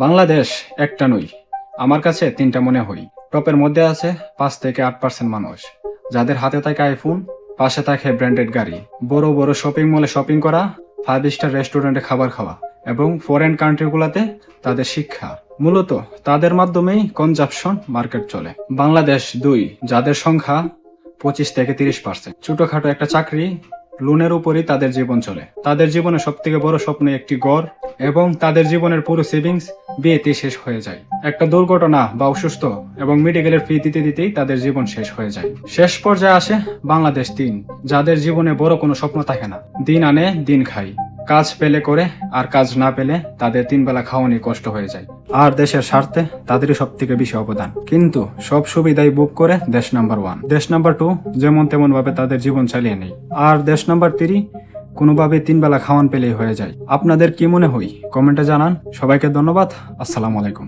বাংলাদেশ একটা নই, আমার কাছে তিনটা মনে হয়। টপের মধ্যে আছে 5 থেকে 8% মানুষ যাদের হাতে থাকে আইফোন, পাশে থাকে ব্র্যান্ডেড গাড়ি, বড় বড় শপিং মলে শপিং করা, 5 স্টার রেস্টুরেন্টে খাবার খাওয়া এবং ফরেন কান্ট্রিগুলোতে তাদের শিক্ষা। মূলত তাদের মাধ্যমেই কনজাপশন মার্কেট চলে। বাংলাদেশ 2, যাদের সংখ্যা 25 থেকে 30%। ছোটখাটো একটা চাকরি, লোনের উপরই তাদের জীবন চলে। তাদের জীবনে সব থেকে বড় স্বপ্ন একটি ঘর, এবং তাদের জীবনের পুরো সেভিংস বিয়েতে শেষ হয়ে যায়। একটা দুর্ঘটনা বা অসুস্থ এবং মেডিকেলের ফি দিতে দিতেই তাদের জীবন শেষ হয়ে যায়। শেষ পর্যায়ে আসে বাংলাদেশ 3, যাদের জীবনে বড় কোনো স্বপ্ন থাকে না, দিন আনে দিন খাই, কাজ পেলে করে আর কাজ না পেলে তাদের 3 বেলা খাওয়ানি কষ্ট হয়ে যায়। আর দেশের স্বার্থে তাদেরই সব থেকে বেশি অবদান, কিন্তু সব সুবিধাই বুক করে দেশ নাম্বার 1। দেশ নাম্বার 2 যেমন তেমন ভাবে তাদের জীবন চালিয়ে নেই। আর দেশ নাম্বার 3 কোনোভাবে 3 বেলা খাওয়ান পেলেই হয়ে যায়। আপনাদের কি মনে হয় কমেন্টে জানান। সবাইকে ধন্যবাদ। আসসালামু আলাইকুম।